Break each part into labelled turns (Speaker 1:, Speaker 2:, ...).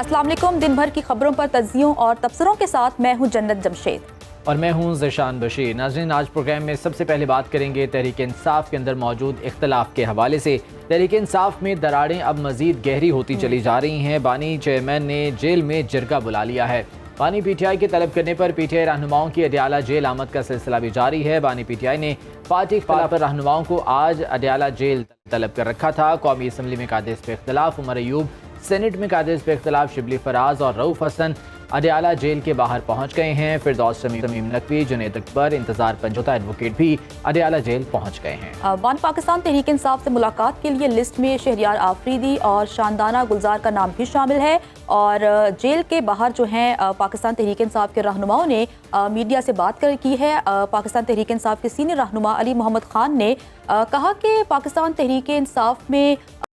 Speaker 1: अस्सलाम वालेकुम। दिन भर की खबरों पर तज्जियों और तबसरों के साथ मैं हूं जन्नत जमशेद
Speaker 2: और मैं हूं ज़ीशान बशीर। नाज़रीन, आज प्रोग्राम में सबसे पहले बात करेंगे तहरीक इंसाफ के अंदर मौजूद इख्तलाफ के हवाले से। तहरीक इंसाफ में दरारें अब मज़ीद गहरी होती चली जा रही हैं। बानी चेयरमैन ने जेल में जरगा बुला लिया है। बानी पीटीआई के तलब करने पर पीटीआई रहनुमाओं की अडयाला जेल आमद का सिलसिला भी जारी है। बानी पीटीआई ने पार्टी इख्तलाफ पर रहनुमाओं को आज अडयाला जेल तलब कर रखा था। कौमी असम्बली में कादिस पे इख्तलाफ उमर अयूब, सेनेट में कादिस पे इख्तलाफ शिबली फराज और रऊफ हसन अडयाला जेल के बाहर पहुंच गए हैं। फिरदौस तमीम नकवी, जुनैद अकबर, इंतजार पंजोता एडवोकेट भी अडयाला जेल पहुंच गए हैं।
Speaker 1: बानी पाकिस्तान तहरीक इंसाफ से मुलाकात के लिए लिस्ट में शहरियार आफरीदी और शानदाना गुलजार का नाम भी शामिल है। और जेल के बाहर जो हैं पाकिस्तान तहरीक इंसाफ के रहनुमाओं ने मीडिया से बात की है। पाकिस्तान तहरीक इंसाफ के सीनियर रहनुमा अली मोहम्मद खान ने कहा कि पाकिस्तान तहरीक इंसाफ में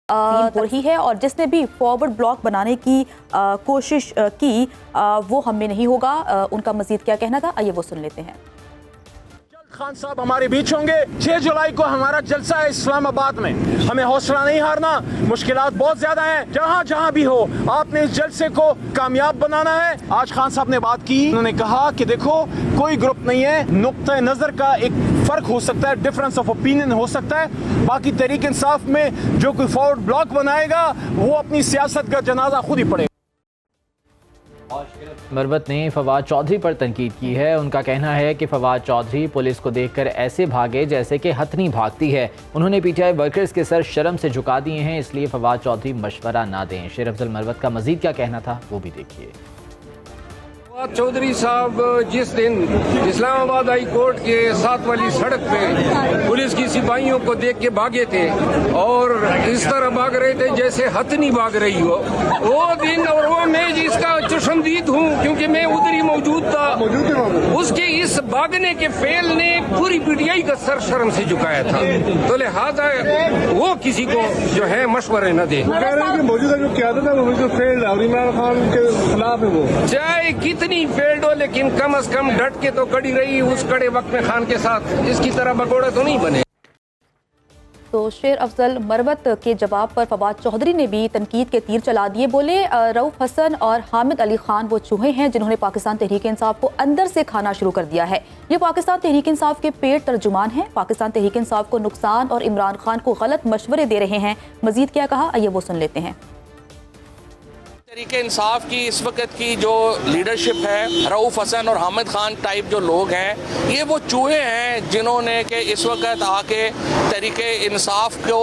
Speaker 1: हो रही है और जिसने भी फॉरवर्ड ब्लॉक बनाने की कोशिश की वो हम में नहीं होगा। उनका मजीद क्या कहना था, आइए वो सुन लेते हैं।
Speaker 3: खान साहब हमारे बीच होंगे। 6 जुलाई को हमारा जलसा है इस्लामाबाद में। हमें हौसला नहीं हारना। मुश्किलात बहुत ज्यादा हैं, जहां जहां भी हो आपने इस जलसे को कामयाब बनाना है। आज खान साहब ने बात की, उन्होंने कहा कि देखो कोई ग्रुप नहीं है, नुक्ता नजर का एक फर्क हो सकता है, डिफरेंस ऑफ ओपिनियन हो सकता है। बाकी तहरीक इंसाफ में जो कोई फॉरवर्ड ब्लॉक बनाएगा वो अपनी सियासत का जनाजा खुद ही पड़ेगा।
Speaker 2: मरवत ने फवाद चौधरी पर तनकीद की है। उनका कहना है कि फवाद चौधरी पुलिस को देखकर ऐसे भागे जैसे कि हथनी भागती है। उन्होंने पीटीआई वर्कर्स के सर शर्म से झुका दिए हैं, इसलिए फवाद चौधरी मशवरा ना दें। शेर अफजल मरवत का मजीद क्या कहना था वो भी देखिए।
Speaker 4: फवाद चौधरी साहब जिस दिन इस्लामाबाद हाई कोर्ट के साथ वाली सड़क पे पुलिस की सिपाहियों को देख के भागे थे और इस तरह भाग रहे थे जैसे हथनी भाग रही हो, वो दिन और वो मैं जिसका चशमदीद हूँ क्योंकि मैं उधर ही मौजूद था, उसके इस भागने के फेल ने पूरी पीटीआई का सर शर्म से झुकाया था। तो लिहाजा वो किसी को जो है मशवरे न दे।
Speaker 5: मौजूदा जो क्यादत है वो फेल्ड है और इमरान खान के खिलाफ है। वो चाहे
Speaker 4: कितनी फेल्ड हो लेकिन कम से कम डट के तो खड़ी रही उस कड़े वक्त में खान के साथ। इसकी तरह भगोड़ा तो नहीं बने।
Speaker 1: तो शेर अफजल मरवत के जवाब पर फवाद चौधरी ने भी तनकीद के तीर चला दिए। बोले रऊफ हसन और हामिद अली खान वो चूहे हैं जिन्होंने पाकिस्तान तहरीक इंसाफ को अंदर से खाना शुरू कर दिया है। ये पाकिस्तान तहरीक इंसाफ के पेट तर्जुमान हैं। पाकिस्तान तहरीक इंसाफ को नुकसान और इमरान खान को गलत मशवरे दे रहे हैं। मजीद क्या कहा, आइए वो सुन लेते हैं।
Speaker 6: तहरीक इंसाफ की इस वक्त की जो लीडरशिप है, रऊफ हसन और हामिद खान टाइप जो लोग हैं, ये वो चूहे हैं जिन्होंने कि इस वक्त आके तहरीक इंसाफ को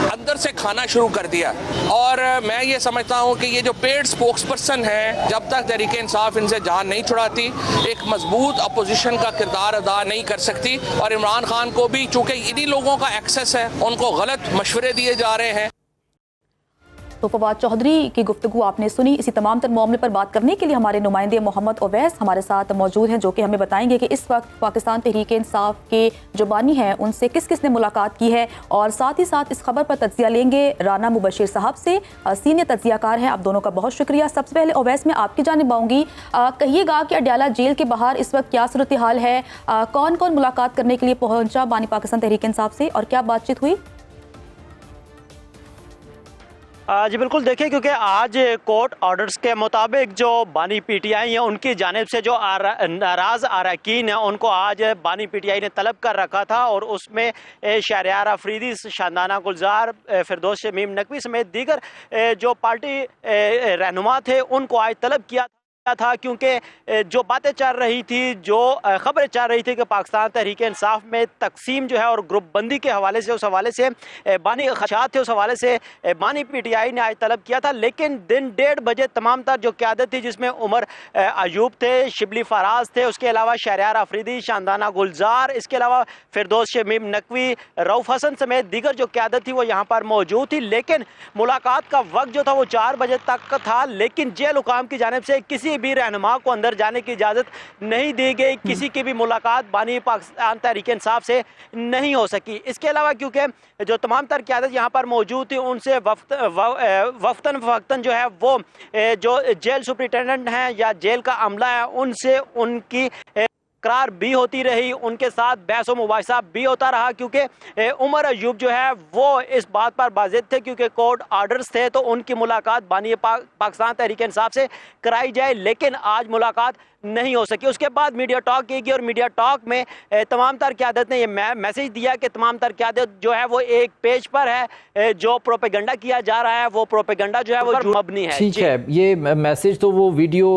Speaker 6: अंदर से खाना शुरू कर दिया। और मैं ये समझता हूँ कि ये जो पेड स्पोक्स पर्सन है, जब तक तहरीक इंसाफ इनसे जान नहीं छुड़ाती एक मजबूत अपोजिशन का किरदार अदा नहीं कर सकती। और इमरान खान को भी चूँकि इन्हीं लोगों का एक्सेस है, उनको गलत मशवरे दिए जा रहे हैं।
Speaker 1: तो फवाद चौधरी की गुफ्तगू आपने सुनी। इसी तमाम तर मामले पर बात करने के लिए हमारे नुमाइंदे मोहम्मद ओवैस हमारे साथ मौजूद हैं, जो कि हमें बताएंगे कि इस वक्त पाकिस्तान तहरीक इंसाफ के जो बानी हैं उनसे किस किस ने मुलाकात की है। और साथ ही साथ इस खबर पर तज्जिया लेंगे राना मुबशिर साहब से, सीनियर तज्जियाकार हैं। आप दोनों का बहुत शुक्रिया। सबसे पहले ओवैस में आपकी जानिब आऊँगी, कहिएगा कि अडयाला जेल के बाहर इस वक्त क्या सूरत हाल है, कौन कौन मुलाकात करने के लिए पहुँचा बानी पाकिस्तान तहरीक इंसाफ से और क्या बातचीत हुई?
Speaker 7: जी बिल्कुल, देखिए क्योंकि आज कोर्ट ऑर्डर्स के मुताबिक जो बानी पीटीआई हैं उनकी जानिब से जो नाराज़ अरकान हैं उनको आज बानी पीटीआई ने तलब कर रखा था और उसमें शहरयार आफरीदी, शानदाना गुलजार, फिरदौस तमीम नकवी समेत दीगर जो पार्टी रहनुमा थे उनको आज तलब किया था। क्योंकि जो बातें चल रही थी, जो खबरें चल रही थी कि पाकिस्तान तहरीक इंसाफ में तकसीम जो है और ग्रुप बंदी के हवाले से, उस हवाले से बानी खदशात थे, उस हवाले से बानी पीटीआई ने आज तलब किया था। लेकिन दिन 1:30 बजे तमाम तर जो क़यादत थी, जिसमें उमर अयूब थे, शिबली फराज थे, उसके अलावा शहरयार आफरीदी, शानदाना गुलजार, इसके अलावा फिरदौस तमीम नकवी, रऊफ हसन समेत दीगर जो क़यादत थी वो यहाँ पर मौजूद थी। लेकिन मुलाकात का वक्त जो था वो 4 बजे तक का था। लेकिन जेल हुकाम की जानिब से किसी भी रहनुमा को अंदर जाने की इजाज़त नहीं दी गई। किसी की भी मुलाकात बानी पाकिस्तान तहरीक इंसाफ से नहीं हो सकी। इसके अलावा क्योंकि जो तमाम तर क़यादत यहाँ पर मौजूद थी उनसे वक्तन फ़वक्तन जो है वो जो जेल सुपरिटेंडेंट हैं या जेल का अमला है उनसे उनकी तकरार भी होती रही, उनके साथ बहस व मुबाहिसा भी होता रहा, क्योंकि उमर अयूब जो है वो इस बात पर बाज़िद थे क्योंकि कोर्ट आर्डर्स थे तो उनकी मुलाकात बानी पाकिस्तान तहरीक इंसाफ से कराई जाए, लेकिन आज मुलाकात नहीं हो सकी। उसके बाद मीडिया टॉक की गई और मीडिया टॉक में तमाम तर क़यादत ने ये मैसेज दिया कि तमाम तर क़यादत जो है वो एक पेज पर है, जो प्रोपेगेंडा किया जा रहा है वो प्रोपेगेंडा जो है वो मबनी है।
Speaker 2: ठीक है, ये मैसेज तो वो वीडियो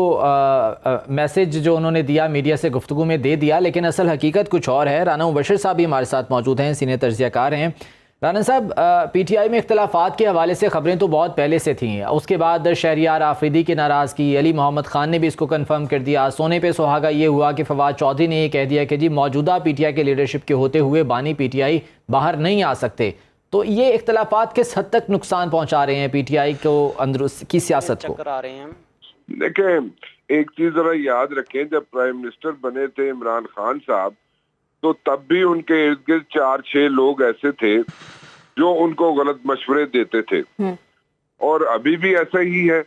Speaker 2: मैसेज जो उन्होंने दिया मीडिया से गुफ्तगू में दे दिया, लेकिन असल हकीकत कुछ और है। राना मुबशर साहब भी हमारे साथ मौजूद हैं, सीनियर तज्ज़ियाकार हैं। राना साहब, पीटीआई में इख्तलाफात के हवाले से खबरें तो बहुत पहले से थी, उसके बाद शहरियार आफरीदी की नाराज़गी, अली मोहम्मद खान ने भी इसको कंफर्म कर दिया, सोने पे सुहागा ये हुआ कि फवाद चौधरी ने ये कह दिया कि जी मौजूदा पीटीआई के लीडरशिप के होते हुए बानी पीटीआई बाहर नहीं आ सकते। तो ये इख्तलाफात किस हद तक नुकसान पहुँचा रहे हैं पीटीआई को, अंदर की सियासत को?
Speaker 7: आ रहे हैं।
Speaker 8: देखें, एक चीज़ ज़रा याद रखें, जब प्राइम मिनिस्टर बने थे इमरान खान साहब तो तब भी उनके इर्द गिर्द 4-6 लोग ऐसे थे जो उनको गलत मशवरे देते थे, और अभी भी ऐसा ही है।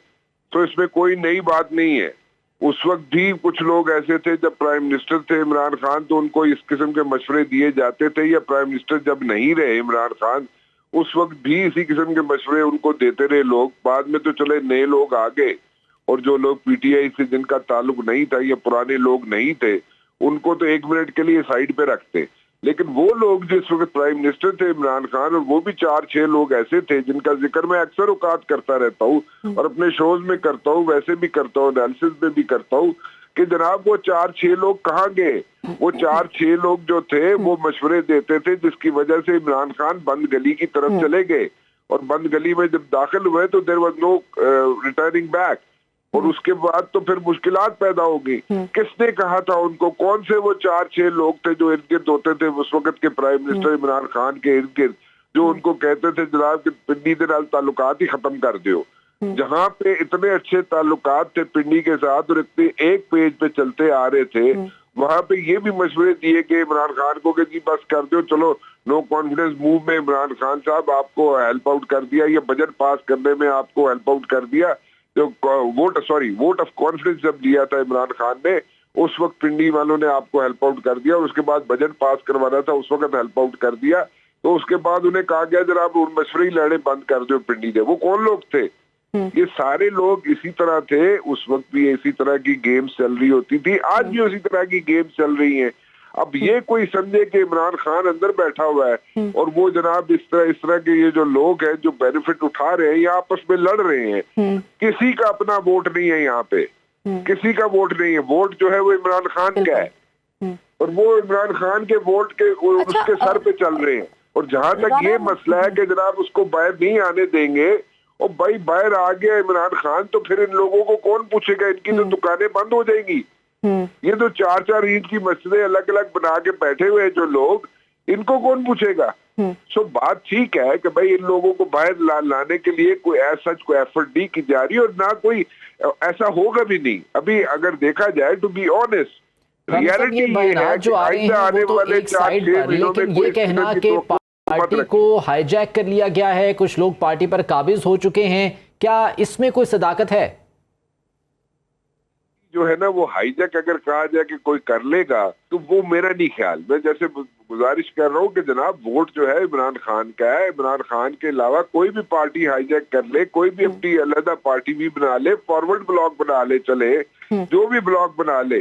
Speaker 8: तो इसमें कोई नई बात नहीं है। उस वक्त भी कुछ लोग ऐसे थे जब प्राइम मिनिस्टर थे इमरान खान तो उनको इस किस्म के मशवरे दिए जाते थे, या प्राइम मिनिस्टर जब नहीं रहे इमरान खान उस वक्त भी इसी किस्म के मशवरे उनको देते रहे लोग। बाद में तो चले नए लोग आ गए, और जो लोग पीटीआई से जिनका ताल्लुक नहीं था या पुराने लोग नहीं थे उनको तो 1 मिनट के लिए साइड पे रखते। लेकिन वो लोग जिस वक्त प्राइम मिनिस्टर थे इमरान खान, और वो भी 4-6 लोग ऐसे थे जिनका जिक्र मैं अक्सर औकात करता रहता हूँ और अपने शोज में करता हूँ, वैसे भी करता हूँ, एनालिसिस में भी करता हूँ, कि जनाब वो 4-6 लोग कहाँ गए। वो 4-6 लोग जो थे वो मशवरे देते थे, जिसकी वजह से इमरान खान बंद गली की तरफ चले गए, और बंद गली में जब दाखिल हुए तो there was no returning back, और उसके बाद तो फिर मुश्किलात पैदा होगी। किसने कहा था उनको? कौन से वो 4-6 लोग थे जो इर्द गिर्द होते थे उस वक्त के प्राइम मिनिस्टर इमरान खान के इर्द गिर्द, जो उनको कहते थे जनाब कि पिंडी के नाल ताल्लुकात ही खत्म कर दो। जहाँ पे इतने अच्छे ताल्लुकात थे पिंडी के साथ और इतने एक पेज पे चलते आ रहे थे, वहां पे ये भी मशवरे दिए गए इमरान खान को कि जी बस कर दो, चलो नो कॉन्फिडेंस मूव में इमरान खान साहब आपको हेल्प आउट कर दिया, या बजट पास करने में आपको हेल्प आउट कर दिया। जो वोट ऑफ कॉन्फिडेंस जब दिया था इमरान खान ने, उस वक्त पिंडी वालों ने आपको हेल्प आउट कर दिया, और उसके बाद बजट पास करवाना था उस वक्त हेल्प आउट कर दिया। तो उसके बाद उन्हें कहा गया जनाब उन मशवरे ही लड़े बंद कर दो पिंडी से। वो कौन लोग थे? ये सारे लोग इसी तरह थे। उस वक्त भी इसी तरह की गेम्स चल रही होती थी, आज भी उसी तरह की गेम्स चल रही हैं। अब ये कोई समझे कि इमरान खान अंदर बैठा हुआ है और वो जनाब इस तरह के ये जो लोग हैं जो बेनिफिट उठा रहे हैं या आपस में लड़ रहे हैं, किसी का अपना वोट नहीं है यहाँ पे, किसी का वोट नहीं है। वोट जो है वो इमरान खान का है, और वो इमरान खान के वोट के उसके सर पे चल रहे हैं। और जहां तक ये मसला है कि जनाब उसको बाहर नहीं आने देंगे, और भाई बाहर आ गया इमरान खान तो फिर इन लोगों को कौन पूछेगा? इनकी तो दुकानें बंद हो जाएंगी। ये तो 4-4 ईंट की मस्जिदें अलग अलग बना के बैठे हुए हैं जो लोग, इनको कौन पूछेगा? सो बात ठीक है कि भाई इन लोगों को बाहर लाने के लिए कोई ऐसा कोई एफर्ट नहीं की जा रही, और ना कोई ऐसा होगा भी नहीं। अभी अगर देखा जाए टू बी ऑनेस्ट, रियलिटी ये है कि आने वाले 4-6 महीनों में कोई कहना कि
Speaker 2: पार्टी को हाईजैक कर लिया गया है, कुछ लोग पार्टी पर काबिज हो चुके हैं, क्या इसमें कोई सदाकत है?
Speaker 8: जो है ना वो हाईजैक अगर कहा जाए कि कोई कर लेगा तो वो मेरा नहीं ख्याल। मैं जैसे गुजारिश कर रहा हूँ कि जनाब वोट जो है इमरान खान का है, इमरान खान के अलावा कोई भी पार्टी हाईजैक कर ले, कोई भी अपनी अलग पार्टी भी बना ले, फॉरवर्ड ब्लॉक बना ले, चले जो भी ब्लॉक बना ले,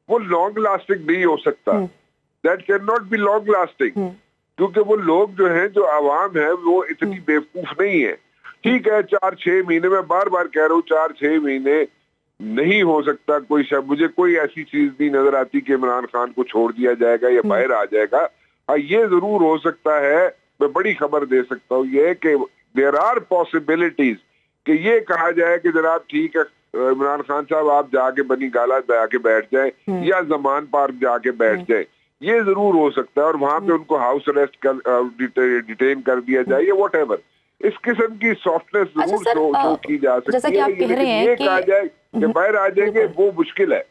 Speaker 8: वो लॉन्ग लास्टिंग नहीं हो सकता। That can not be long lasting, क्योंकि वो लोग जो है जो आवाम है वो इतनी बेवकूफ नहीं है। ठीक है 4-6 महीने में बार बार कह रहा हूँ 4-6 महीने नहीं हो सकता कोई मुझे कोई ऐसी चीज नहीं नजर आती कि इमरान खान को छोड़ दिया जाएगा या बाहर आ जाएगा। हाँ ये जरूर हो सकता है, मैं बड़ी खबर दे सकता हूँ ये कि देयर आर पॉसिबिलिटीज कि ये कहा जाए कि जनाब ठीक है इमरान खान साहब आप जाके बनी गाला जाके बैठ जाए या जमान पार्क जाके बैठ जाए, ये जरूर हो सकता है, और वहां पे उनको हाउस अरेस्ट कर डिटेन कर दिया जाए या वॉट एवर। इस किस्म की सॉफ्टनेस जरूर शो की जा सकती है।
Speaker 1: जैसा कि आप कह रहे हैं
Speaker 8: कि कहा जाए कि बाहर आ जाएंगे वो मुश्किल है।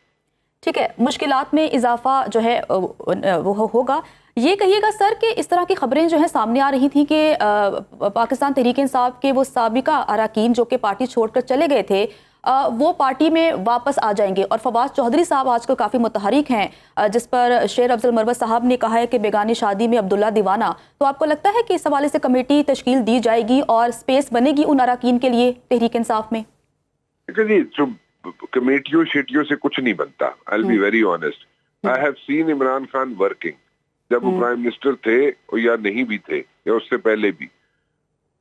Speaker 1: ठीक है, मुश्किलात में इजाफा जो है वो होगा। ये कहिएगा सर कि इस तरह की खबरें जो है सामने आ रही थी कि पाकिस्तान तहरीक इंसाफ के वो साबिका अरकान जो कि पार्टी छोड़कर चले गए थे, वो पार्टी में वापस आ जाएंगे। और फवाद चौधरी साहब आजकल काफ़ी मुतहरिक हैं, जिस पर शेर अफजल मरवत साहब ने कहा है कि बेगानी शादी में अब्दुल्ला दीवाना। तो आपको लगता है कि इस हवाले से कमेटी तश्कील दी जाएगी और स्पेस बनेगी उन अरकान के लिए तहरीक इंसाफ में?
Speaker 8: जी, कमेटियों शेटियों से कुछ नहीं बनता। I will be very honest. I have seen Imran Khan working, जब वो प्राइम मिनिस्टर थे या नहीं भी थे या उससे पहले भी।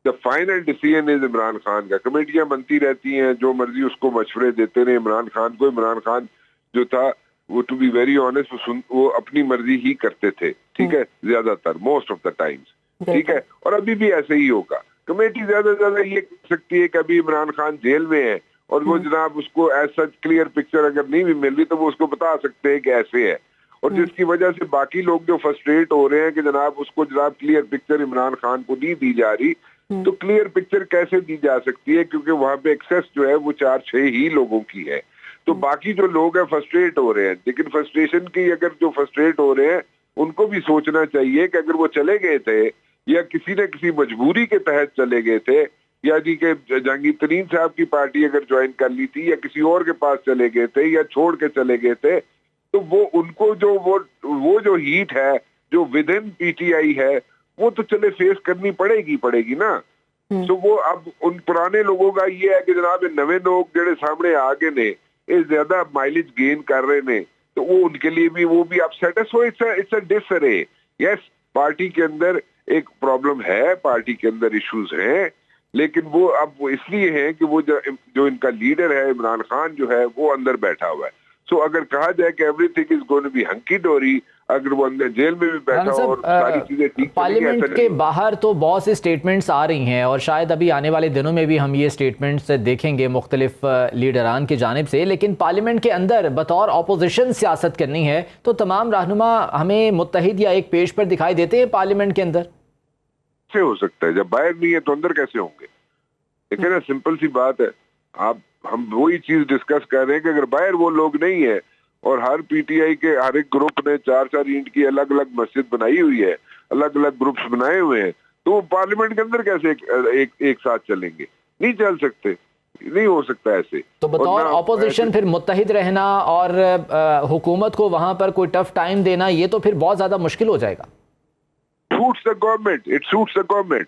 Speaker 8: The final decision is Imran Khan का। कमेटियां बनती रहती हैं, जो मर्जी उसको मशवरे देते रहे इमरान खान को। इमरान खान जो था वो, टू बी वेरी ऑनेस्ट, वो अपनी मर्जी ही करते थे, ठीक है, ज्यादातर, मोस्ट ऑफ द टाइम्स, ठीक है। और अभी भी ऐसे ही होगा। कमेटी ज्यादा से ज्यादा ये कह सकती है कि अभी इमरान खान जेल में है और वो जनाब उसको ऐसा क्लियर पिक्चर अगर नहीं भी मिल रही तो वो उसको बता सकते हैं कि ऐसे है, और जिसकी वजह से बाकी लोग जो फ्रस्ट्रेट हो रहे हैं कि जनाब उसको जनाब क्लियर पिक्चर इमरान खान को नहीं दी जा रही। तो क्लियर पिक्चर कैसे दी जा सकती है, क्योंकि वहां पे एक्सेस जो है वो 4-6 ही लोगों की है। तो बाकी जो लोग हैं फ्रस्ट्रेट हो रहे हैं, लेकिन फ्रस्ट्रेशन की अगर जो फ्रस्ट्रेट हो रहे हैं उनको भी सोचना चाहिए कि अगर वो चले गए थे या किसी न किसी मजबूरी के तहत चले गए थे, या जी के जहांगीर तरीन साहब की पार्टी अगर ज्वाइन कर ली थी या किसी और के पास चले गए थे या छोड़ के चले गए थे, तो वो उनको जो वो जो हीट है जो विद इन पीटीआई है वो तो चले फेस करनी पड़ेगी ना। तो वो अब उन पुराने लोगों का ये है कि जनाब नवे लोग जेडे सामने आ गए ने, ये ज्यादा माइलेज गेन कर रहे ने, तो वो उनके लिए भी वो भी अपसेट है। So it's a disarray. Yes, party के अंदर एक प्रॉब्लम है, पार्टी के अंदर इश्यूज हैं, लेकिन वो अब वो इसलिए है कि वो जो इनका लीडर है इमरान खान जो है वो अंदर बैठा हुआ है। सो अगर कहा जाए कि everything is going to be hunky dory, अगर वो अंदर जेल में भी बैठा हो और सारी चीजें ठीक,
Speaker 2: पार्लियामेंट के बाहर तो बहुत सी स्टेटमेंट्स आ रही हैं और शायद अभी आने वाले दिनों में भी हम ये स्टेटमेंट्स देखेंगे मुख्तलिफ लीडरान की जानिब से। लेकिन पार्लियामेंट के अंदर बतौर अपोजिशन सियासत करनी है तो तमाम रहनुमा हमें मुत्तहिद या एक पेज पर दिखाई देते हैं पार्लियामेंट के अंदर।
Speaker 8: कैसे हो सकता है? जब बाहर नहीं है तो अंदर कैसे होंगे? देखिए ना, सिंपल सी बात है। हम वही चीज डिस्कस कर रहे हैं कि अगर बाहर वो लोग नहीं है और हर पीटीआई के हर एक ग्रुप ने 4-4 ईंट की अलग अलग मस्जिद बनाई हुई है, अलग अलग ग्रुप्स बनाए हुए हैं, तो वो पार्लियामेंट के अंदर कैसे एक साथ चलेंगे? नहीं चल सकते, नहीं हो सकता ऐसे।
Speaker 2: तो बतौर ऑपोजिशन फिर मुत्तहिद रहना और हुकूमत को वहां पर कोई टफ टाइम देना, ये तो फिर बहुत ज्यादा मुश्किल हो जाएगा।
Speaker 8: Suits the government, it suits the government.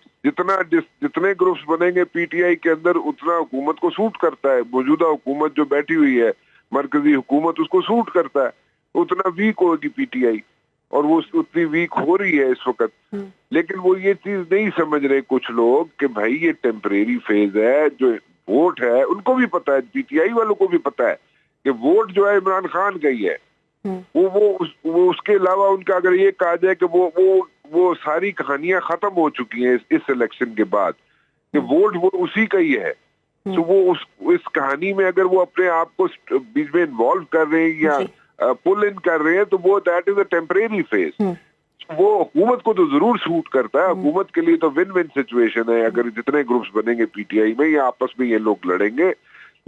Speaker 8: जितने ग्रुप्स बनेंगे पीटीआई के अंदर उतना हुकूमत को सूट करता है। मौजूदा हुकूमत जो बैठी हुई है, मरकजी हुकूमत, उसको सूट करता है। उतना वीक होगी पीटीआई और वो उतनी वीक हो रही है इस वक्त। लेकिन वो ये चीज नहीं समझ रहे कुछ लोग कि भाई ये टेम्परेरी फेज है। जो वोट है उनको भी पता है, पीटीआई वालों को भी पता है कि वोट जो है इमरान खान का ही है। वो उसके अलावा उनका अगर ये कहा जाए कि वो सारी कहानियां खत्म हो चुकी हैं इस इलेक्शन के बाद, कि वोट वो उसी का ही है। तो वो इस कहानी में अगर वो अपने आप को बीच में इन्वॉल्व कर रहे हैं या पुल इन कर रहे हैं, तो वो that is a temporary phase. वो हुकूमत को तो जरूर सूट करता है। हुकूमत के लिए तो विन विन सिचुएशन है अगर जितने ग्रुप्स बनेंगे पीटीआई में या आपस में ये लोग लड़ेंगे।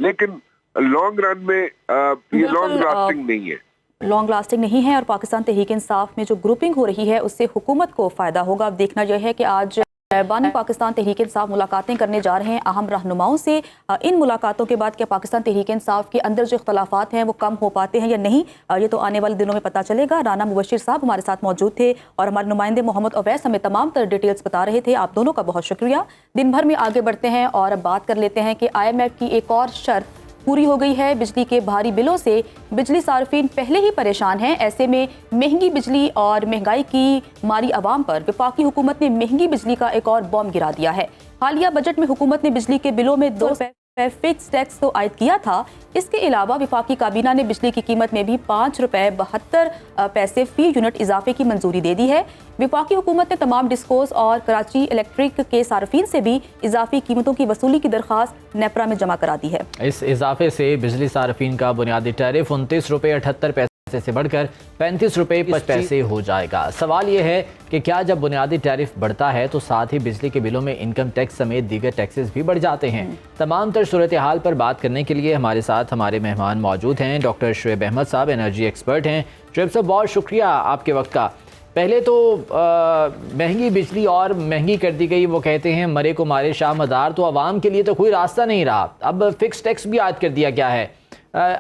Speaker 8: लेकिन लॉन्ग रन में ये लॉन्ग लास्टिंग नहीं है,
Speaker 1: लॉन्ग लास्टिंग नहीं है। और पाकिस्तान तहरीक इंसाफ में जो ग्रुपिंग हो रही है उससे हुकूमत को फ़ायदा होगा। अब देखना यह है कि आज बानी पाकिस्तान तहरीक इंसाफ मुलाकातें करने जा रहे हैं अहम रहनुमाओं से। इन मुलाकातों के बाद क्या पाकिस्तान तहरीक इंसाफ के अंदर जो इख्तलाफात हैं वो कम हो पाते हैं या नहीं, ये तो आने वाले दिनों में पता चलेगा। राना मुबशिर साहब हमारे साथ मौजूद थे और हमारे नुमाइंदे मोहम्मद अवैस हमें तमाम तर डिटेल्स बता रहे थे। आप दोनों का बहुत शुक्रिया। दिन भर में आगे बढ़ते हैं और अब बात कर लेते हैं कि IMF की एक और शर्त पूरी हो गई है। बिजली के भारी बिलों से बिजली सार्फिन पहले ही परेशान हैं। ऐसे में महंगी बिजली और महंगाई की मारी आवाम पर वफाकी हुकूमत ने महंगी बिजली का एक और बॉम्ब गिरा दिया है। हालिया बजट में हुकूमत ने बिजली के बिलों में 2 रुपये फिक्स टैक्स तो आयद किया था। इसके अलावा वफाकी काबीना ने बिजली की कीमत में भी 5 रुपये 72 पैसे फी यूनिट इजाफे की मंजूरी दे दी है। वफाकी हुकूमत ने तमाम डिस्कोस और कराची इलेक्ट्रिक के सार्फिन से भी इजाफी कीमतों की वसूली की दरख्वास्त नेपरा में जमा करा दी है।
Speaker 2: इस इजाफे से बिजली सार्फिन का बुनियादी टैरिफ 29 रुपये 78 पैसे से बढ़कर 35 रुपये 5 पैसे हो जाएगा। सवाल यह है कि क्या जब बुनियादी टैरिफ बढ़ता है तो साथ ही बिजली के बिलों में इनकम टैक्स समेत दीगर टैक्सेस भी बढ़ जाते हैं। तमाम तर सूरत हाल पर बात करने के लिए हमारे साथ हमारे मेहमान मौजूद हैं। डॉक्टर शुएब अहमद साहब एनर्जी एक्सपर्ट हैं। शुएब साहब बहुत शुक्रिया आपके वक्त का। پہلے تو مہنگی بجلی اور مہنگی کر دی گئی، وہ کہتے ہیں مرے کو مارے شاہ مدار، تو عوام کے لیے تو کوئی راستہ نہیں رہا. اب فکس ٹیکس بھی عائد کر دیا گیا ہے.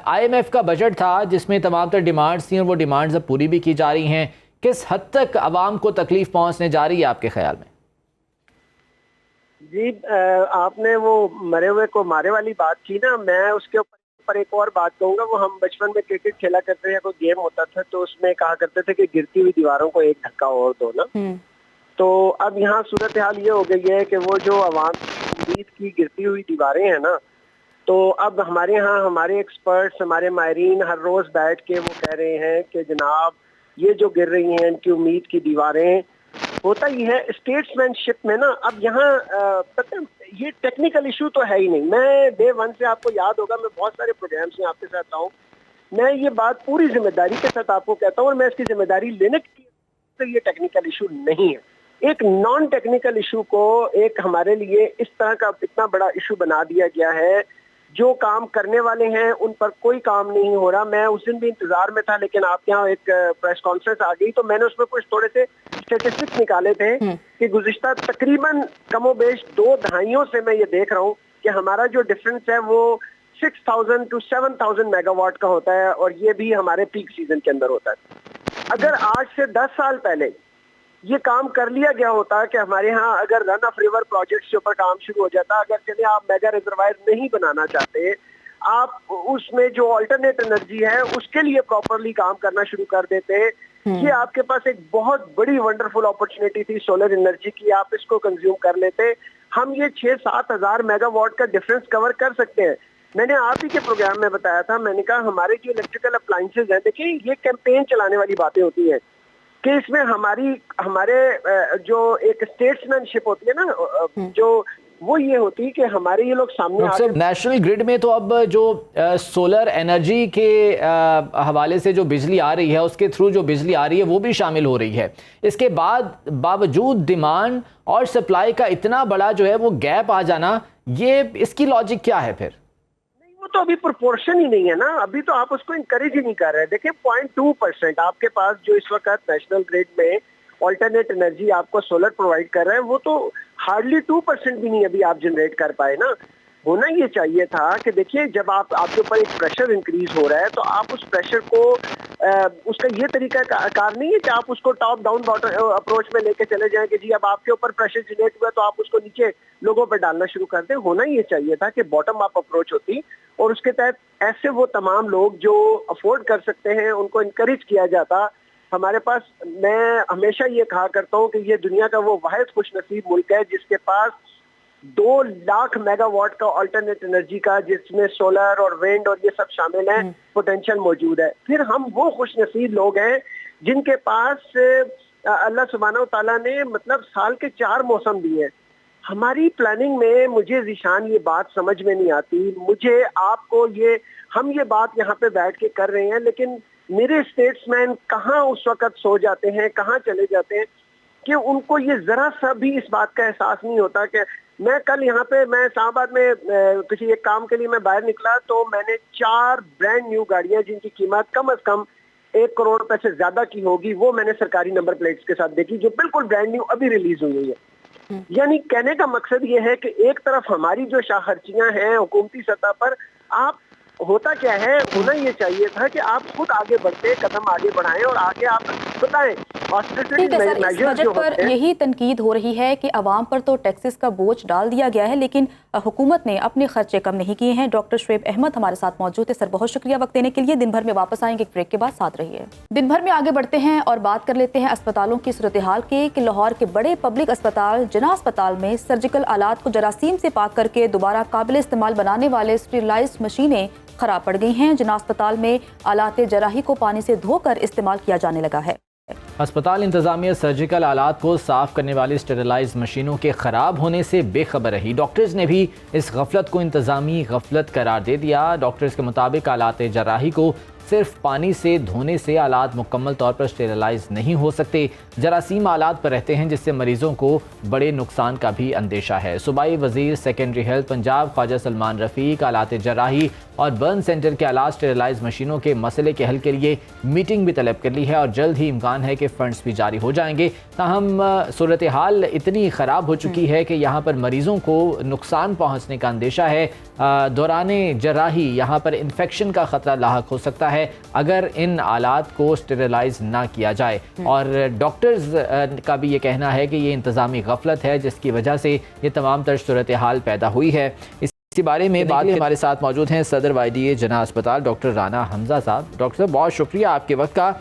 Speaker 2: IMF کا بجٹ تھا جس میں تمام تر ڈیمانڈز تھیں اور وہ ڈیمانڈز اب پوری بھی کی جا رہی ہیں. کس حد تک عوام کو تکلیف پہنچنے جا رہی ہے آپ کے خیال میں؟
Speaker 9: جی آپ نے وہ مرے ہوئے کو مارے والی بات کی نا، میں اس کے اوپر ایک اور بات کہوں گا. وہ ہم بچپن میں کرکٹ کھیلا کرتے تھے، کوئی گیم ہوتا تھا تو اس میں کہا کرتے تھے کہ گرتی ہوئی دیواروں کو ایک دھکا اور دو نا. تو اب یہاں صورتحال یہ ہو گئی ہے کہ وہ جو عوام کی امید کی گرتی ہوئی دیواریں ہیں نا، تو اب ہمارے ہاں ہمارے ایکسپرٹس، ہمارے ماہرین ہر روز بیٹھ کے وہ کہہ رہے ہیں کہ جناب یہ جو گر رہی ہیں ان کی امید کی دیواریں. ہوتا یہ ہے اسٹیٹس مین شپ میں نا، اب یہاں پتہ یہ ٹیکنیکل ایشو تو ہے ہی نہیں. میں ڈے ون سے آپ کو یاد ہوگا، میں بہت سارے پروگرامس میں آپ کے ساتھ آؤں، میں یہ بات پوری ذمہ داری کے ساتھ آپ کو کہتا ہوں اور میں اس کی ذمہ داری لینے کی تو یہ ٹیکنیکل ایشو نہیں ہے. ایک نان ٹیکنیکل ایشو کو ایک ہمارے لیے اس طرح کا اتنا بڑا ایشو بنا دیا گیا ہے. جو کام کرنے والے ہیں ان پر کوئی کام نہیں ہو رہا. میں اس دن بھی انتظار میں تھا لیکن آپ کے یہاں ایک پریس کانفرنس آ گئی تو میں نے اس میں کچھ تھوڑے سے اسٹیٹسٹکس نکالے تھے کہ گزشتہ تقریباً کم و بیش 2 دہائیوں سے میں یہ دیکھ رہا ہوں کہ ہمارا جو ڈفرنس ہے وہ 6000 to 7000 میگا واٹ کا ہوتا ہے اور یہ بھی ہمارے پیک سیزن کے اندر ہوتا ہے. اگر آج سے 10 سال پہلے یہ کام کر لیا گیا ہوتا کہ ہمارے ہاں اگر رن آف ریور پروجیکٹس کے اوپر کام شروع ہو جاتا، اگر چلے آپ میگا ریزروائر نہیں بنانا چاہتے، آپ اس میں جو آلٹرنیٹ انرجی ہے اس کے لیے پراپرلی کام کرنا شروع کر دیتے، یہ آپ کے پاس ایک بہت بڑی ونڈرفل اپرچونٹی تھی سولر انرجی کی، آپ اس کو کنزیوم کر لیتے. ہم یہ 6-7 ہزار میگا واٹ کا ڈفرنس کور کر سکتے ہیں. میں نے آپ ہی کے پروگرام میں بتایا تھا، میں نے کہا ہمارے جو الیکٹریکل اپلائنسز ہیں، دیکھیں یہ کیمپین چلانے والی باتیں ہوتی ہیں کہ اس میں ہمارے جو ایک اسٹیٹس مین شپ ہوتی ہے نا، جو وہ یہ ہوتی ہے کہ ہمارے یہ لوگ سامنے آ کے
Speaker 2: نیشنل گریڈ میں تو اب جو سولر انرجی کے حوالے سے جو بجلی آ رہی ہے اس کے تھرو جو بجلی آ رہی ہے وہ بھی شامل ہو رہی ہے. اس کے بعد باوجود ڈیمانڈ اور سپلائی کا اتنا بڑا جو ہے وہ گیپ آ جانا، یہ اس کی لاجک کیا ہے پھر؟
Speaker 9: وہ تو ابھی پرپورشن ہی نہیں ہے نا، ابھی تو آپ اس کو انکریج ہی نہیں کر رہے. دیکھیں 0.2% آپ کے پاس جو اس وقت نیشنل گریڈ میں آلٹرنیٹ انرجی آپ کو سولر پرووائڈ کر رہے ہیں، وہ تو ہارڈلی 2% بھی نہیں ابھی آپ جنریٹ کر پائے نا. ہونا یہ چاہیے تھا کہ دیکھیے جب آپ کے اوپر ایک پریشر انکریز ہو رہا ہے تو آپ اس پریشر کو اس کا یہ طریقہ کار نہیں ہے کہ آپ اس کو ٹاپ ڈاؤن اپروچ میں لے کے چلے جائیں کہ جی اب آپ کے اوپر پریشر جنریٹ ہوا تو آپ اس کو نیچے لوگوں پہ ڈالنا شروع کر دیں. ہونا یہ چاہیے تھا کہ باٹم اپ اپروچ ہوتی اور اس کے تحت ایسے وہ تمام لوگ جو افورڈ کر سکتے ہیں ان کو انکریج کیا جاتا. ہمارے پاس، میں ہمیشہ یہ کہا کرتا ہوں کہ یہ دنیا کا وہ واحد خوش نصیب ملک ہے جس کے پاس 2 لاکھ میگا واٹ کا آلٹرنیٹ انرجی کا، جس میں سولر اور ونڈ اور یہ سب شامل ہیں، پوٹینشیل موجود ہے. پھر ہم وہ خوش نصیب لوگ ہیں جن کے پاس اللہ سبحانہ و تعالیٰ نے مطلب سال کے 4 موسم دیے. ہماری پلاننگ میں مجھے ذیشان یہ بات سمجھ میں نہیں آتی. مجھے آپ کو ہم یہ بات یہاں پہ بیٹھ کے کر رہے ہیں لیکن میرے اسٹیٹس مین کہاں اس وقت سو جاتے ہیں، کہاں چلے جاتے ہیں کہ ان کو یہ ذرا سا بھی اس بات کا احساس نہیں ہوتا. کہ میں کل یہاں پہ میں اسلام آباد میں کسی ایک کام کے لیے میں باہر نکلا تو میں نے 4 برانڈ نیو گاڑیاں جن کی قیمت کم از کم 1 کروڑ روپے سے زیادہ کی ہوگی وہ میں نے سرکاری نمبر پلیٹس کے ساتھ دیکھی جو بالکل برانڈ نیو ابھی ریلیز ہوئی ہے. یعنی کہنے کا مقصد یہ ہے کہ ایک طرف ہماری جو شاہ خرچیاں ہیں حکومتی سطح پر، آپ ہوتا کیا ہے، ہونا یہ چاہیے تھا کہ آپ خود آگے بڑھتے، قدم آگے بڑھائیں اور آگے آپ بتائیں.
Speaker 1: ٹھیک ہے سر، اس بجٹ پر یہی تنقید ہو رہی ہے کہ عوام پر تو ٹیکسز کا بوجھ ڈال دیا گیا ہے لیکن حکومت نے اپنے خرچے کم نہیں کیے ہیں. ڈاکٹر شعیب احمد ہمارے ساتھ موجود ہے. سر بہت شکریہ وقت دینے کے لیے. دن بھر میں واپس آئیں گے ایک بریک کے بعد، ساتھ رہیے. دن بھر میں آگے بڑھتے ہیں اور بات کر لیتے ہیں اسپتالوں کی صورتحال کے کہ لاہور کے بڑے پبلک اسپتال جناح اسپتال میں سرجیکل آلات کو جراثیم سے پاک کر کے دوبارہ قابل استعمال بنانے والے اسٹیرلائزڈ مشینیں خراب پڑ گئی ہیں. جناح اسپتال میں آلات جراحی کو پانی سے دھو کر استعمال کیا جانے لگا ہے.
Speaker 2: اسپتال انتظامیہ سرجیکل آلات کو صاف کرنے والی اسٹیرلائز مشینوں کے خراب ہونے سے بے خبر رہی. ڈاکٹرز نے بھی اس غفلت کو انتظامی غفلت قرار دے دیا. ڈاکٹرز کے مطابق آلات جراحی کو सिर्फ पानी से धोने से आलात मुकम्मल तौर पर स्टेरलाइज नहीं हो सकते, जरासीम आलात पर रहते हैं जिससे मरीजों को बड़े नुकसान का भी अंदेशा है। सूबाई वजीर सेकेंडरी हेल्थ पंजाब ख्वाजा सलमान रफीक आलात जराही और बर्न सेंटर के आलात स्टेरलाइज मशीनों के मसले के हल के लिए मीटिंग भी तलब कर ली है और जल्द ही इम्कान है कि फंड्स भी जारी हो जाएंगे। ताहम सूरत हाल इतनी ख़राब हो चुकी है कि यहाँ पर मरीज़ों को नुकसान पहुँचने का अंदेशा है। दौराने जराही यहाँ पर इन्फेक्शन का ख़तरा लाहक हो सकता है अगर इन आलात को स्टेरलाइज ना किया जाए। और डॉक्टर्स का भी ये कहना है कि ये इंतज़ामी गफलत है जिसकी वजह से ये तमाम तर सूरत हाल पैदा हुई है। इसी बारे में बात हमारे साथ मौजूद हैं सदर YDA जना अस्पताल डॉक्टर राना हमजा साहब। डॉक्टर साहब बहुत शुक्रिया आपके वक्त का।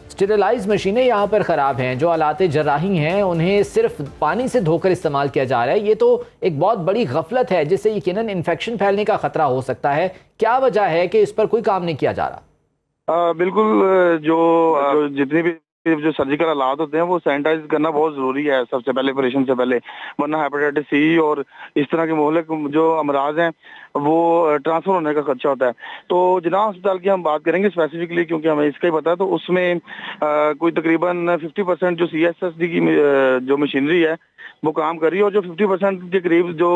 Speaker 2: स्टेरलाइज मशीनें यहाँ पर ख़राब हैं, जो आलात जराही हैं उन्हें सिर्फ पानी से धोकर इस्तेमाल किया जा रहा है, ये तो एक बहुत बड़ी गफलत है जिससे यकीनन इन्फेक्शन फैलने का ख़तरा हो सकता है। क्या वजह है कि इस पर कोई काम नहीं किया जा रहा?
Speaker 10: बिल्कुल, जो जितनी भी जो सर्जिकल हालात होते हैं वो सैनिटाइज करना बहुत ज़रूरी है सबसे पहले, ऑपरेशन से पहले, वरना हेपेटाइटिस C और इस तरह के मोहल्लिक जो अमराज हैं वो ट्रांसफ़र होने का खदशा होता है। तो जना अस्पताल की हम बात करेंगे स्पेसिफिकली क्योंकि हमें इसका ही पता है। तो उसमें कोई तकरीबन 50% जो CSSD की जो मशीनरी है वो काम कर रही है और जो 50% के करीब जो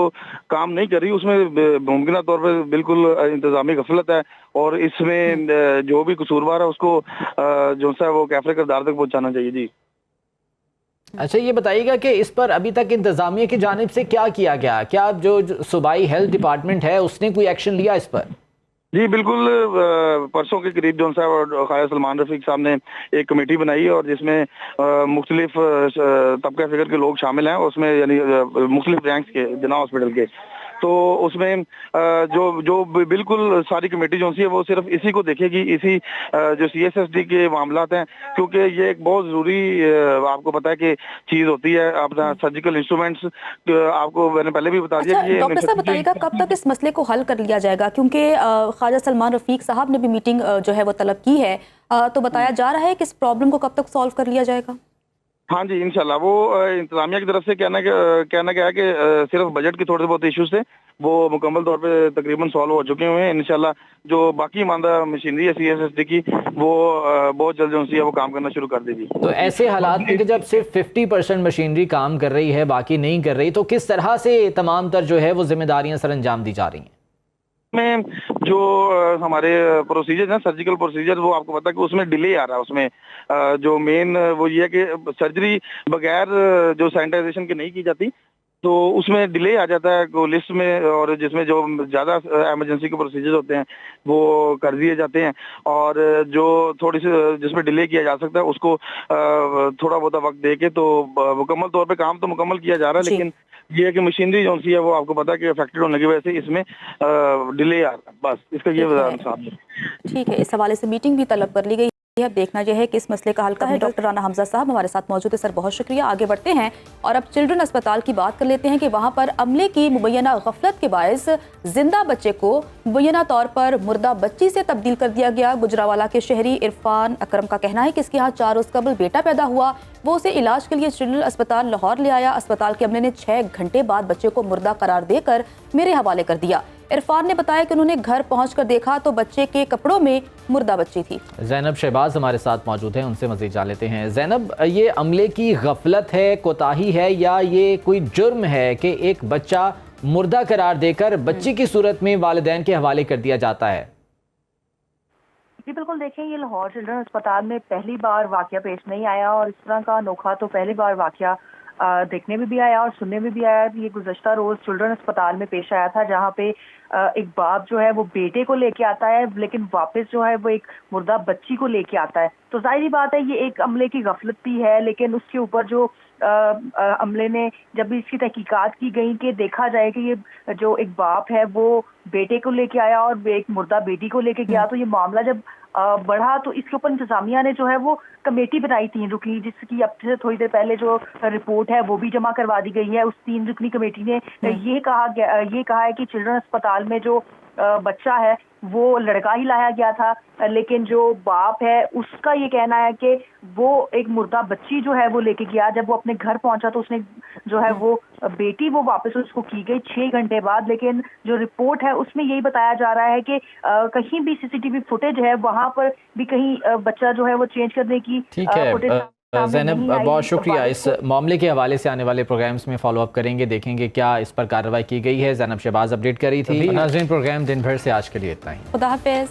Speaker 10: काम नहीं कर रही उसमें मुमकिन तौर पर बिल्कुल इंतजामी गफलत है और इसमें जो भी कसूरवार है उसको जो सा वो कैफरे किरदार तक पहुंचाना चाहिए। जी
Speaker 2: अच्छा, ये बताइएगा कि इस पर अभी तक इंतजामिया की जानिब से क्या किया गया? क्या जो सूबाई हेल्थ डिपार्टमेंट है उसने कोई एक्शन लिया इस पर?
Speaker 10: जी बिल्कुल, परसों के करीब जो साहब ख्वाजा सलमान रफीक साहब ने एक कमेटी बनाई और जिसमें मुख्तलिफ तबका फिगर के लोग शामिल हैं, उसमें यानी मुख्तलिफ रैंक्स के जना हॉस्पिटल के। तो उसमें जो बिल्कुल सारी कमेटी जो सी है वो सिर्फ इसी को देखेगी, इसी जो CSSD के मामलात हैं, क्योंकि ये एक बहुत ज़रूरी आपको पता है कि चीज़ होती है। अपना सर्जिकल इंस्ट्रूमेंट्स आपको मैंने पहले भी बता दिया।
Speaker 1: अच्छा, डॉक्टर साहब बताइएगा कब तक इस मसले को हल कर लिया जाएगा, क्योंकि ख्वाजा सलमान रफीक साहब ने भी मीटिंग जो है वो तलब की है, तो बताया जा रहा है कि इस प्रॉब्लम को कब तक सॉल्व कर लिया जाएगा?
Speaker 10: हाँ जी, इंशाल्लाह। वो इंतजामिया की तरफ से कहना क्या है कि सिर्फ बजट के थोड़े बहुत इश्यूज थे वो मुकम्मल तौर पे तकरीबन सॉल्व हो चुके हुए हैं। इंशाल्लाह जो बाकी मानदा मशीनरी है CSSD की वो बहुत जल्द जो है वो काम करना शुरू कर देगी।
Speaker 2: तो ऐसे हालात में कि जब सिर्फ 50% मशीनरी काम कर रही है बाकी नहीं कर रही, तो किस तरह से तमाम तर जो है वो जिम्मेदारियां सर अंजाम दी जा रही हैं?
Speaker 10: में जो हमारे प्रोसीजर है सर्जिकल प्रोसीजर, वो आपको पता है कि उसमें डिले आ रहा है। उसमें जो मेन वो ये है कि सर्जरी बगैर जो सैनिटाइजेशन की नहीं की जाती, तो उसमें डिले आ जाता है लिस्ट में, और जिसमें जो ज़्यादा एमरजेंसी के प्रोसीजर होते हैं वो कर दिए जाते हैं, और जो थोड़ी सी जिसमें डिले किया जा सकता है उसको थोड़ा बहुत वक्त दे के तो मुकम्मल तौर पे काम तो मुकम्मल किया जा रहा है। लेकिन ये है कि मशीनरी जो सी है वो आपको पता है कि अफेक्टेड होने की वजह से इसमें डिले आ रहा है, बस इसका ये वजह है।
Speaker 1: ठीक है, इस हवाले से मीटिंग भी तलब कर ली गई। अब देखना यह है कि इस मसले का हल का है। डॉक्टर राना हमजा साहब हमारे साथ मौजूद है, सर बहुत शुक्रिया। आगे बढ़ते हैं और अब चिल्ड्रन अस्पताल की बात कर लेते हैं कि वहाँ पर अमले की मुबैना गफलत के बायस जिंदा बच्चे को मुबैना तौर पर मुर्दा बच्ची से तब्दील कर दिया गया। गुजरावाला के शहरी इरफान अकरम का कहना है कि इसके यहाँ 4 रोज़ कबल बेटा पैदा हुआ, वो उसे इलाज के लिए चिल्ड्रन अस्पताल लाहौर ले आया। अस्पताल के अमले ने 6 घंटे बाद बच्चे को मुर्दा करार देकर मेरे हवाले कर दिया। इरफान ने बताया कि उन्होंने घर पहुंचकर देखा तो बच्चे के कपड़ों में मुर्दा बच्ची थी।
Speaker 2: ज़ैनब शहबाज हमारे साथ मौजूद हैं, उनसे मज़ीद जान लेते हैं। ज़ैनब, ये अमले की गफलत है, कोताही है, या ये कोई जुर्म है कि एक बच्चा मुर्दा करार देकर बच्ची की सूरत में वालिदैन के हवाले कर दिया जाता है?
Speaker 11: जी बिल्कुल, देखें ये लाहौर चिल्ड्रन अस्पताल में पहली बार वाकया पेश नहीं आया और इस तरह का अनोखा तो पहली बार वाकया देखने में भी आया और सुनने में भी आया। ये गुज़श्ता रोज़ चिल्ड्रन अस्पताल में पेश आया था, जहाँ पे एक बाप जो है वो बेटे को लेके आता है लेकिन वापस जो है वो एक मुर्दा बच्ची को लेके आता है। तो जाहिर बात है ये एक अमले की गफलत भी है, लेकिन उसके ऊपर जो अमले ने जब इसकी तहकीकात की गई कि देखा जाए कि ये जो एक बाप है वो बेटे को लेके आया और एक मुर्दा बेटी को लेके गया, तो ये मामला जब बढ़ा तो इसके ऊपर इंतजामिया ने जो है वो कमेटी बनाई 3 रुकनी, जिसकी अब से थोड़ी देर पहले जो रिपोर्ट है वो भी जमा करवा दी गई है। उस 3 रुकनी कमेटी ने ये कहा है कि चिल्ड्रन अस्पताल में जो बच्चा है वो लड़का ही लाया गया था, लेकिन जो बाप है उसका ये कहना है कि वो एक मुर्दा बच्ची जो है वो लेके गया। जब वो अपने घर पहुंचा तो उसने जो है वो बेटी वो वापस उसको की गई 6 घंटे बाद, लेकिन जो रिपोर्ट है उसमें यही बताया जा रहा है कि कहीं भी सीसीटीवी फुटेज है वहां पर भी कहीं बच्चा जो है वो चेंज करने की
Speaker 2: ठीक है
Speaker 11: फुटेज
Speaker 2: ज़ैनब, बहुत शुक्रिया। इस मामले के हवाले से आने वाले प्रोग्राम्स में फॉलो अप करेंगे, देखेंगे क्या इस पर कार्रवाई की गई है। ज़ैनब शहबाज अपडेट कर रही थी। नाज़रीन, प्रोग्राम दिन भर से आज के लिए इतना ही।
Speaker 1: खुदा हाफिज़।